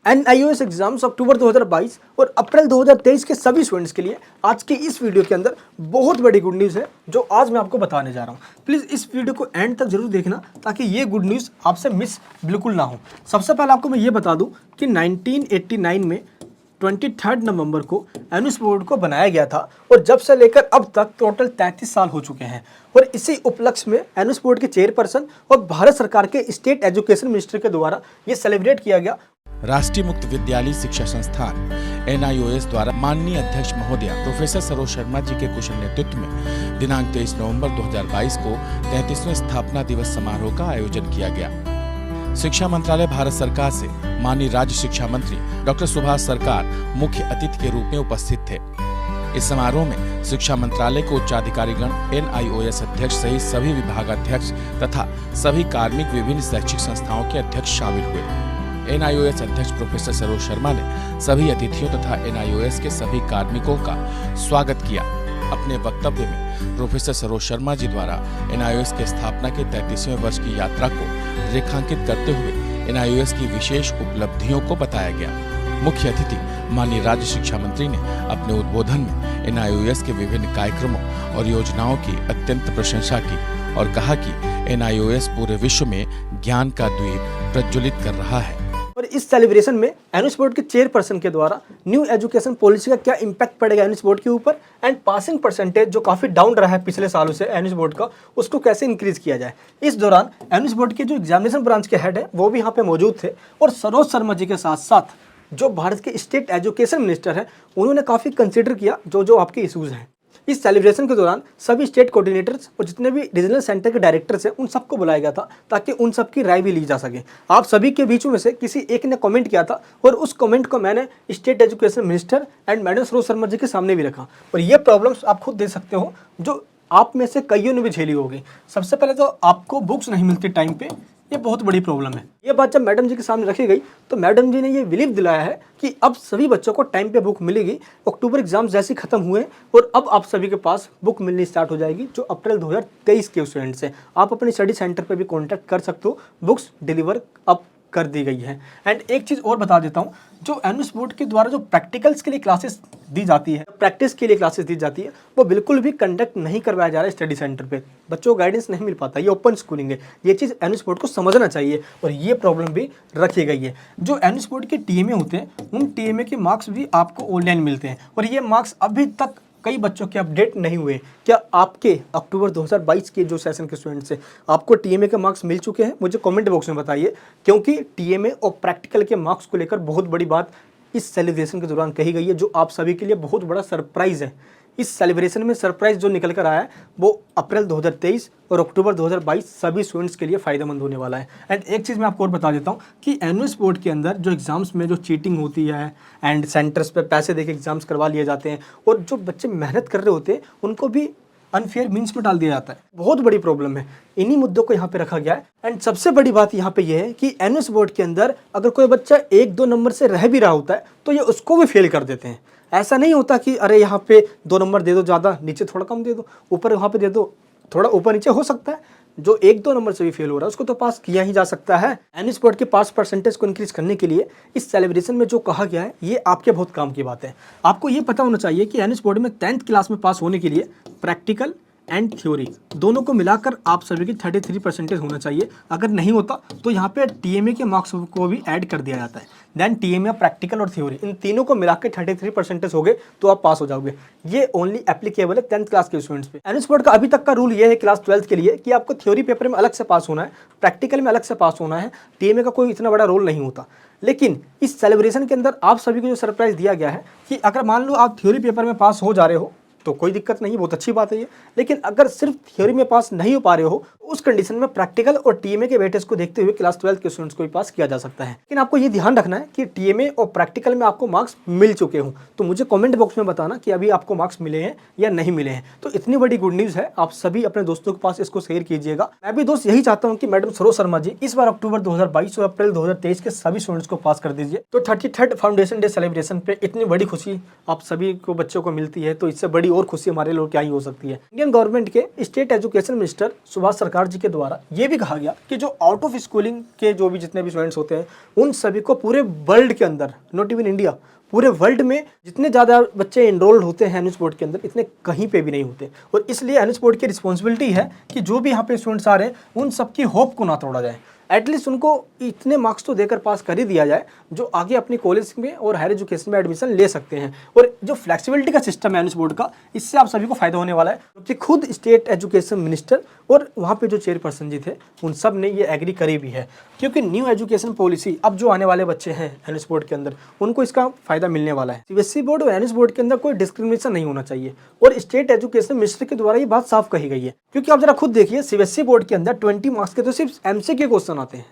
NIOS exams अक्टूबर 2022 और अप्रैल 2023 के सभी स्टूडेंट्स के लिए आज के इस वीडियो के अंदर बहुत बड़ी गुड न्यूज़ है जो आज मैं आपको बताने जा रहा हूँ। प्लीज़ इस वीडियो को एंड तक जरूर देखना ताकि ये गुड न्यूज़ आपसे मिस बिल्कुल ना हो। सबसे पहले आपको मैं ये बता दूँ कि 1989 में 23 नवंबर को एनुस बोर्ड को बनाया गया था और जब से लेकर अब तक टोटल 33 साल हो चुके हैं। और इसी उपलक्ष्य में एनुस बोर्ड के चेयरपर्सन और भारत सरकार के स्टेट एजुकेशन मिनिस्टर के द्वारा ये सेलिब्रेट किया गया। राष्ट्रीय मुक्त विद्यालय शिक्षा संस्थान NIOS द्वारा माननीय अध्यक्ष महोदय प्रोफेसर सरोज शर्मा जी के कुशल नेतृत्व में दिनांक 23 नवंबर 2022 को 33वें स्थापना दिवस समारोह का आयोजन किया गया। शिक्षा मंत्रालय भारत सरकार से माननीय राज्य शिक्षा मंत्री डॉक्टर सुभाष सरकार मुख्य अतिथि के रूप में उपस्थित थे। इस समारोह में शिक्षा मंत्रालय के उच्चाधिकारीगण, NIOS अध्यक्ष सहित सभी विभागाध्यक्ष तथा सभी कार्मिक विभिन्न शैक्षिक संस्थाओं के अध्यक्ष शामिल हुए। NIOS अध्यक्ष प्रोफेसर सरोज शर्मा ने सभी अतिथियों तथा NIOS के सभी कार्मिकों का स्वागत किया। अपने वक्तव्य में प्रोफेसर सरोज शर्मा जी द्वारा NIOS के स्थापना के 33वें वर्ष की यात्रा को रेखांकित करते हुए NIOS की विशेष उपलब्धियों को बताया गया। मुख्य अतिथि माननीय राज्य शिक्षा मंत्री ने अपने उद्बोधन में NIOS के विभिन्न कार्यक्रमों और योजनाओं की अत्यंत प्रशंसा की और कहा कि NIOS पूरे विश्व में ज्ञान का द्वीप प्रज्वलित कर रहा है। और इस सेलिब्रेशन में एनुस बोर्ड के चेयरपर्सन के द्वारा न्यू एजुकेशन पॉलिसी का क्या इम्पैक्ट पड़ेगा एनुस बोर्ड के ऊपर एंड पासिंग परसेंटेज जो काफ़ी डाउन रहा है पिछले सालों से एनुस बोर्ड का, उसको कैसे इंक्रीज किया जाए। इस दौरान एनुस बोर्ड के जो एग्जामिनेशन ब्रांच के हेड है वो भी यहाँ पे मौजूद थे और सरोज शर्मा जी के साथ साथ जो भारत के स्टेट एजुकेशन मिनिस्टर है उन्होंने काफ़ी कंसिडर किया जो आपके इशूज़ हैं। इस सेलिब्रेशन के दौरान सभी स्टेट कोऑर्डिनेटर्स और जितने भी रीजनल सेंटर के डायरेक्टर्स हैं उन सबको बुलाया गया था ताकि उन सब की राय भी ली जा सके। आप सभी के बीच में से किसी एक ने कमेंट किया था और उस कमेंट को मैंने state education minister and madam Saroj Sharma ji के सामने भी रखा और ये प्रॉब्लम्स आप खुद देख सकते हो जो आप में से कईयों ने भी झेली होगी। सबसे पहले तो आपको बुक्स नहीं मिलती टाइम पे, ये बहुत बड़ी प्रॉब्लम है। ये बात जब मैडम जी के सामने रखी गई तो मैडम जी ने ये बिलीव दिलाया है कि अब सभी बच्चों को टाइम पे बुक मिलेगी। अक्टूबर एग्जाम्स जैसे खत्म हुए और अब आप सभी के पास बुक मिलनी स्टार्ट हो जाएगी जो अप्रैल 2023 के स्टूडेंट्स हैं। आप अपने स्टडी सेंटर पे भी कॉन्टैक्ट कर सकते हो, बुक्स डिलीवर अब कर दी गई है। एंड एक चीज़ और बता देता हूँ, जो एनुस बोर्ड के द्वारा जो प्रैक्टिकल्स के लिए क्लासेस दी जाती है, प्रैक्टिस के लिए क्लासेस दी जाती है, वो बिल्कुल भी कंडक्ट नहीं करवाया जा रहा है स्टडी सेंटर पे। बच्चों को गाइडेंस नहीं मिल पाता, ये ओपन स्कूलिंग है। ये चीज़ एनुस बोर्ड को समझना चाहिए और ये प्रॉब्लम भी रखी गई है। जो एनुस बोर्ड के TMA होते हैं उन TMA के मार्क्स भी आपको ऑनलाइन मिलते हैं और ये मार्क्स अभी तक कई बच्चों के अपडेट नहीं हुए। क्या आपके अक्टूबर 2022 के जो सेशन के स्टूडेंट्स हैं आपको TMA के मार्क्स मिल चुके हैं? मुझे कमेंट बॉक्स में बताइए, क्योंकि TMA और प्रैक्टिकल के मार्क्स को लेकर बहुत बड़ी बात इस सेलिब्रेशन के दौरान कही गई है जो आप सभी के लिए बहुत बड़ा सरप्राइज़ है। इस सेलिब्रेशन में सरप्राइज जो निकल कर आया है वो अप्रैल 2023 और अक्टूबर 2022 सभी स्टूडेंट्स के लिए फ़ायदेमंद होने वाला है। एंड एक चीज़ मैं आपको और बता देता हूँ कि एनुस बोर्ड के अंदर जो एग्ज़ाम्स में जो चीटिंग होती है एंड सेंटर्स पे पैसे देके एग्ज़ाम्स करवा लिए जाते हैं और जो बच्चे मेहनत कर रहे होते हैं उनको भी अनफेयर मीन्स में डाल दिया जाता है। बहुत बड़ी प्रॉब्लम है, इन्हीं मुद्दों को यहाँ पे रखा गया है। एंड सबसे बड़ी बात यहाँ पे ये है कि एनुस बोर्ड के अंदर अगर कोई बच्चा 1-2 नंबर से रह भी रहा होता है तो ये उसको भी फेल कर देते हैं। ऐसा नहीं होता कि अरे यहाँ पे 2 नंबर दे दो ज़्यादा, नीचे थोड़ा कम दे दो, ऊपर वहाँ पे दे दो थोड़ा ऊपर नीचे हो सकता है। जो 1-2 नंबर से भी फेल हो रहा है उसको तो पास किया ही जा सकता है। एनुस बोर्ड के पास परसेंटेज को इंक्रीज करने के लिए इस सेलिब्रेशन में जो कहा गया है ये आपके बहुत काम की बात है। आपको ये पता होना चाहिए कि एनुस बोर्ड में 10th क्लास में पास होने के लिए प्रैक्टिकल एंड थ्योरी दोनों को मिलाकर आप सभी की 33% होना चाहिए। अगर नहीं होता तो यहाँ पे TMA के मार्क्स को भी ऐड कर दिया जाता है। देन TMA, प्रैक्टिकल और थ्योरी इन तीनों को मिलाकर 33% हो गए तो आप पास हो जाओगे। ये ओनली एप्लीकेबल है 10th क्लास के स्टूडेंट्स पे। एनुस बोर्ड का अभी तक का रूल ये है क्लास 12th के लिए कि आपको थ्योरी पेपर में अलग से पास होना है, प्रैक्टिकल में अलग से पास होना है। TMA का कोई इतना बड़ा रोल नहीं होता। लेकिन इस सेलिब्रेशन के अंदर आप सभी को जो सरप्राइज दिया गया है कि अगर मान लो आप थ्योरी पेपर में पास हो जा रहे हो तो कोई दिक्कत नहीं, बहुत अच्छी बात है ये। लेकिन अगर सिर्फ थ्योरी में पास नहीं हो पा रहे हो उस कंडीशन में प्रैक्टिकल और TMA के वेटेज को देखते हुए क्लास 12th के स्टूडेंट्स को भी पास किया जा सकता है। लेकिन आपको ये ध्यान रखना है कि TMA और प्रैक्टिकल में आपको मार्क्स मिल चुके हों तो मुझे कमेंट बॉक्स में बताना कि अभी आपको मार्क्स मिले हैं या नहीं मिले हैं। तो इतनी बड़ी गुड न्यूज़ है, आप सभी अपने दोस्तों के पास इसको शेयर कीजिएगा। मैं भी दोस्त यही चाहता हूँ कि मैडम सरोज शर्मा जी इस बार अक्टूबर 2022 और अप्रैल 2023 के सभी स्टूडेंट्स को पास कर दीजिए। तो 33rd फाउंडेशन डे सेलिब्रेशन पे इतनी बड़ी खुशी आप सभी को बच्चों को मिलती है तो इससे बड़ी और खुशी हमारे लोग क्या ही हो सकती है। इंडियन गवर्नमेंट के स्टेट एजुकेशन मिनिस्टर सुभाष सरकार जी के द्वारा ये भी कहा गया कि जो आउट ऑफ स्कूलिंग के जो भी जितने भी स्टूडेंट्स होते हैं उन सभी को पूरे वर्ल्ड के अंदर, नॉट इवन इंडिया, पूरे वर्ल्ड में जितने ज़्यादा बच्चे एनरोल्ड होते हैं एनएस बोर्ड के अंदर इतने कहीं पे भी नहीं होते। और इसलिए एनएस बोर्ड की रिस्पॉन्सिबिलिटी है कि जो भी यहाँ पे स्टूडेंट्स आ रहे हैं उन सबकी होप को ना तोड़ा जाए। एटलीस्ट उनको इतने मार्क्स तो देकर पास कर ही दिया जाए जो आगे अपनी कॉलेज में और हायर एजुकेशन में एडमिशन ले सकते हैं। और जो फ्लेक्सिबिलिटी का सिस्टम है एनएस बोर्ड का, इससे आप सभी को फायदा होने वाला है, क्योंकि खुद स्टेट एजुकेशन मिनिस्टर और वहाँ पे जो चेयरपर्सन जी थे उन सब ने ये एग्री करी भी है। क्योंकि न्यू एजुकेशन पॉलिसी अब जो आने वाले बच्चे हैं एनएस बोर्ड के अंदर उनको इसका फायदा मिलने वाला है। सीबीएसई बोर्ड और एनएस बोर्ड के अंदर कोई डिस्क्रिमिनेशन नहीं होना चाहिए और स्टेट एजुकेशन मिनिस्टर के द्वारा ये बात साफ कही गई है। क्योंकि आप जरा खुद देखिए, सीबीएसई बोर्ड के अंदर 20 मार्क्स के तो सिर्फ एमसीक्यू क्वेश्चन आते हैं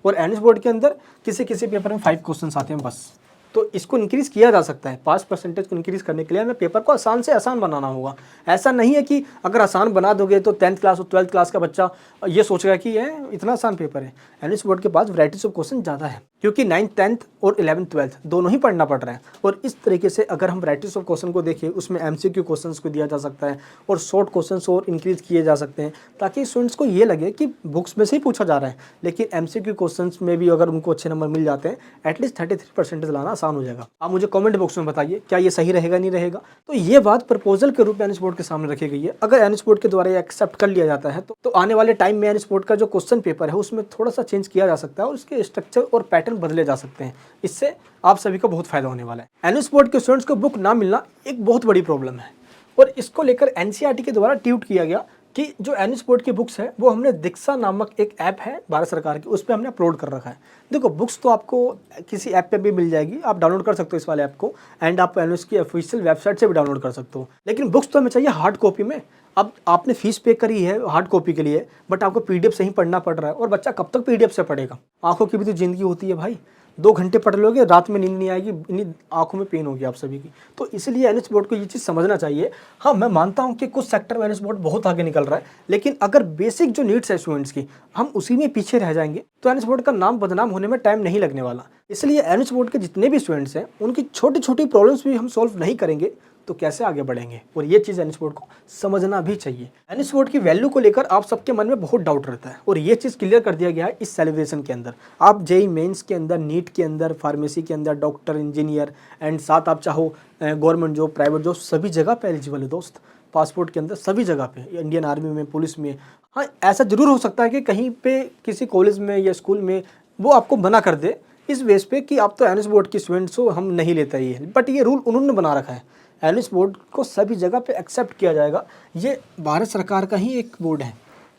और एनएस बोर्ड के अंदर किसी किसी पेपर में 5 क्वेश्चन आते हैं बस। तो इसको इंक्रीज़ किया जा सकता है। पास परसेंटेज को इंक्रीज़ करने के लिए हमें पेपर को आसान से आसान बनाना होगा। ऐसा नहीं है कि अगर आसान बना दोगे तो 10th क्लास और 12th क्लास का बच्चा ये सोचेगा कि ये इतना आसान पेपर है। एनएस बोर्ड के पास वैराइटीज ऑफ क्वेश्चन ज़्यादा है, क्योंकि 9th 10th और 11th 12th दोनों ही पढ़ना पड़ रहा है। और इस तरीके से अगर हम वैराइटीज ऑफ क्वेश्चन को देखें, उसमें एमसीक्यू क्वेश्चंस को दिया जा सकता है और शॉर्ट क्वेश्चंस और इंक्रीज़ किए जा सकते हैं, ताकि स्टूडेंट्स को ये लगे कि बुक्स में से ही पूछा जा रहा है, लेकिन एमसीक्यू क्वेश्चंस में भी अगर उनको अच्छे नंबर मिल जाते हैं, एटलीस्ट 33% लाना आसान हो जाएगा। आप मुझे कमेंट बॉक्स में बताइए क्या ये सही रहेगा नहीं रहेगा। तो ये बात प्रपोजल के रूप में एनएस बोर्ड के सामने रखी गई है। अगर एनएस बोर्ड के द्वारा ये एक्सेप्ट कर लिया जाता है तो आने वाले टाइम में एनएस बोर्ड का जो क्वेश्चन पेपर है उसमें थोड़ा सा चेंज किया जा सकता है और उसके स्ट्रक्चर और पैटर्न बदले जा सकते हैं। इससे आप सभी को बहुत फायदा होने वाला है। एनएस बोर्ड के स्टूडेंट्स को बुक ना मिलना एक बहुत बड़ी प्रॉब्लम है और इसको लेकर एनसीईआरटी के द्वारा ट्वीट किया गया कि जो एनएस बोर्ड की बुक्स है वो हमने दीक्षा नामक एक ऐप है भारत सरकार की, उस पर हमने अपलोड कर रखा है। देखो, बुक्स तो आपको किसी ऐप पे भी मिल जाएगी, आप डाउनलोड कर सकते हो इस वाले ऐप को, एंड आप एनएस की ऑफिशियल वेबसाइट से भी डाउनलोड कर सकते हो। लेकिन बुक्स तो हमें चाहिए हार्ड कॉपी में। अब आपने फीस पे करी है हार्ड कॉपी के लिए, बट आपको पीडीएफ से ही पढ़ना पड़ रहा है, और बच्चा कब तक पीडीएफ से पढ़ेगा? आंखों की भी तो जिंदगी होती है भाई। 2 घंटे पढ़ लोगे, रात में नींद नहीं आएगी, इन्हीं आंखों में पेन होगी आप सभी की। तो इसलिए एनएस बोर्ड को ये चीज़ समझना चाहिए। हाँ, मैं मानता हूँ कि कुछ सेक्टर में एनएस बोर्ड बहुत आगे निकल रहा है, लेकिन अगर बेसिक जो नीड्स है स्टूडेंट्स की हम उसी में पीछे रह जाएंगे तो एनएस बोर्ड का नाम बदनाम होने में टाइम नहीं लगने वाला। इसलिए एनएस बोर्ड के जितने भी स्टूडेंट्स हैं उनकी छोटी छोटी प्रॉब्लम्स भी हम सॉल्व नहीं करेंगे तो कैसे आगे बढ़ेंगे, और ये चीज़ एनएस बोर्ड को समझना भी चाहिए। एनएस बोर्ड की वैल्यू को लेकर आप सबके मन में बहुत डाउट रहता है और ये चीज़ क्लियर कर दिया गया है इस सेलिब्रेशन के अंदर। आप जेईई मेंस के अंदर, नीट के अंदर, फार्मेसी के अंदर, डॉक्टर, इंजीनियर एंड साथ आप चाहो गवर्नमेंट जॉब, प्राइवेट जॉब, सभी जगह पे एलिजिबल है दोस्त। पासपोर्ट के अंदर सभी जगह पे, इंडियन आर्मी में, पुलिस में। हाँ, ऐसा जरूर हो सकता है कि कहीं पे किसी कॉलेज में या स्कूल में वो आपको मना कर दे इस बेस पे कि आप तो एनएस बोर्ड के स्टूडेंट्स हो, हम नहीं लेते ये, बट ये रूल उन्होंने बना रखा है। एनएस बोर्ड को सभी जगह पे एक्सेप्ट किया जाएगा। ये भारत सरकार का ही एक बोर्ड है,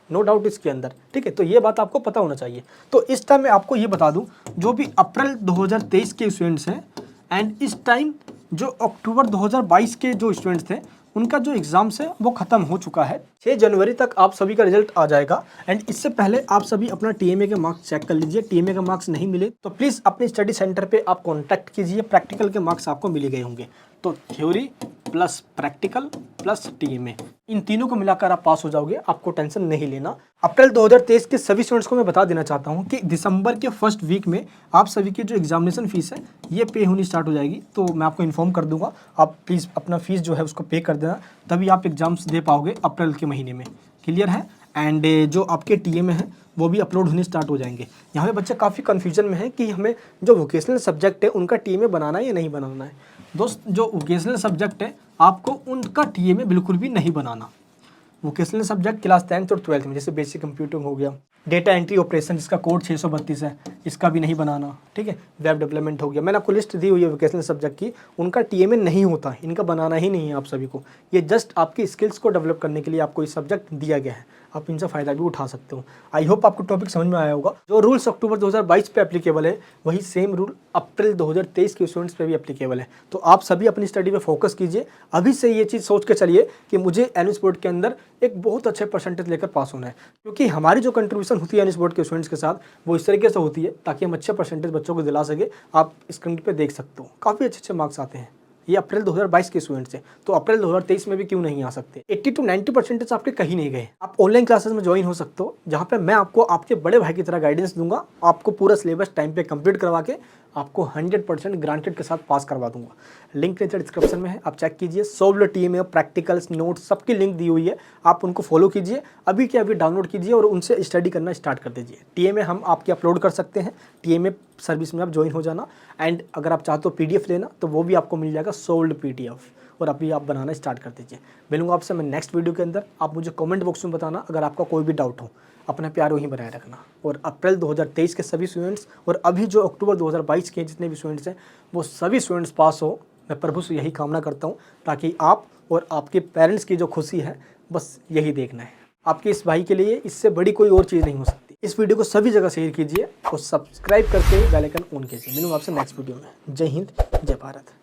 नो डाउट इसके अंदर, ठीक है। तो ये बात आपको पता होना चाहिए। तो इस टाइम मैं आपको ये बता दूं, जो भी अप्रैल 2023 के स्टूडेंट्स हैं एंड इस टाइम जो अक्टूबर 2022 के जो स्टूडेंट्स थे उनका जो एग्ज़ाम्स है वो ख़त्म हो चुका है। 6 जनवरी तक आप सभी का रिजल्ट आ जाएगा एंड इससे पहले आप सभी अपना टीएमए के मार्क्स चेक कर लीजिए। टीएमए के मार्क्स नहीं मिले तो प्लीज़ अपने स्टडी सेंटर पे आप कॉन्टैक्ट कीजिए। प्रैक्टिकल के मार्क्स आपको मिल गए होंगे। तो theory plus practical plus TMA, इन तीनों को मिलाकर आप पास हो जाओगे, आपको टेंशन नहीं लेना। अप्रैल 2023 के सभी स्टूडेंट्स को मैं बता देना चाहता हूं कि दिसंबर के फर्स्ट वीक में आप सभी की जो एग्जामिनेशन फीस है ये पे होनी स्टार्ट हो जाएगी। तो मैं आपको इन्फॉर्म कर दूंगा, आप प्लीज़ अपना फीस जो है उसको पे कर देना, तभी आप एग्जाम्स दे पाओगे अप्रैल के महीने में। क्लियर है? एंड जो आपके टीएमए है वो भी अपलोड होने स्टार्ट हो जाएंगे। यहाँ पे बच्चे काफ़ी कन्फ्यूजन में है कि हमें जो वोकेशनल सब्जेक्ट है उनका टीएमए बनाना है या नहीं बनाना है। दोस्त, जो वोकेशनल सब्जेक्ट है आपको उनका टीएमए बिल्कुल भी नहीं बनाना। वोकेशनल सब्जेक्ट क्लास 10th और 12th में, जैसे बेसिक कंप्यूटिंग हो गया, डेटा एंट्री ऑपरेशन जिसका कोड 632 है, इसका भी नहीं बनाना, ठीक है। वेब डेवलपमेंट हो गया, मैंने आपको लिस्ट दी हुई है वोकेशनल सब्जेक्ट की, उनका टीएमए नहीं होता, इनका बनाना ही नहीं है आप सभी को। ये जस्ट आपकी स्किल्स को डेवलप करने के लिए आपको ये सब्जेक्ट दिया गया है, आप इनसे फ़ायदा भी उठा सकते हो। आई होप आपको टॉपिक समझ में आया होगा। जो रूल्स अक्टूबर 2022 पे एप्लीकेबल है वही सेम रूल अप्रैल 2023 के स्टूडेंट्स पे भी एप्लीकेबल है। तो आप सभी अपनी स्टडी पे फोकस कीजिए। अभी से ये चीज़ सोच के चलिए कि मुझे एनएस बोर्ड के अंदर एक बहुत अच्छे परसेंटेज लेकर पास होना है, क्योंकि हमारी जो कंट्रीब्यूशन होती है एनएस बोर्ड के स्टूडेंट्स के साथ वो इस तरीके से होती है ताकि हम अच्छे परसेंटेज बच्चों को दिला सके। आप स्क्रीन पे देख सकते हो काफ़ी अच्छे मार्क्स आते हैं। ये अप्रैल 2022 के स्टूडेंट्स हैं, तो अप्रैल 2023 में भी क्यों नहीं आ सकते। 80 to 90% आपके कहीं नहीं गए। आप ऑनलाइन क्लासेस में ज्वाइन हो सकते हो, जहाँ पे मैं आपको आपके बड़े भाई की तरह गाइडेंस दूंगा, आपको पूरा सिलेबस टाइम पे कंप्लीट करवा के आपको 100% ग्रांटेड के साथ पास करवा दूंगा। लिंक नीचे डिस्क्रिप्शन में है, आप चेक कीजिए। सोल्व टीम है, प्रैक्टिकल्स, नोट्स सबकी लिंक दी हुई है, आप उनको फॉलो कीजिए, अभी के अभी डाउनलोड कीजिए और उनसे स्टडी करना स्टार्ट कर दीजिए। टीएमए हम आपकी अपलोड कर सकते हैं, टीएमए सर्विस में आप ज्वाइन हो जाना। एंड अगर आप चाहते हो पीडीएफ लेना तो वो भी आपको मिल जाएगा, सोल्ड पीडीएफ, और अभी आप बनाना स्टार्ट कर दीजिए। मिलूंगा आपसे मैं नेक्स्ट वीडियो के अंदर। आप मुझे कमेंट बॉक्स में बताना अगर आपका कोई भी डाउट हो। अपना प्यार वहीं बनाए रखना। और अप्रैल 2023 के सभी स्टूडेंट्स और अभी जो अक्टूबर 2022 के जितने भी स्टूडेंट्स हैं वो सभी स्टूडेंट्स पास हो। मैं प्रभु से यही कामना करता हूँ, ताकि आप और आपके पेरेंट्स की जो खुशी है बस यही देखना है। आपके इस भाई के लिए इससे बड़ी कोई और चीज़ नहीं हो सकती। इस वीडियो को सभी जगह शेयर कीजिए और सब्सक्राइब करके बेल आइकन ऑन कीजिए। मिलूंगा आपसे नेक्स्ट वीडियो में। जय हिंद, जय भारत।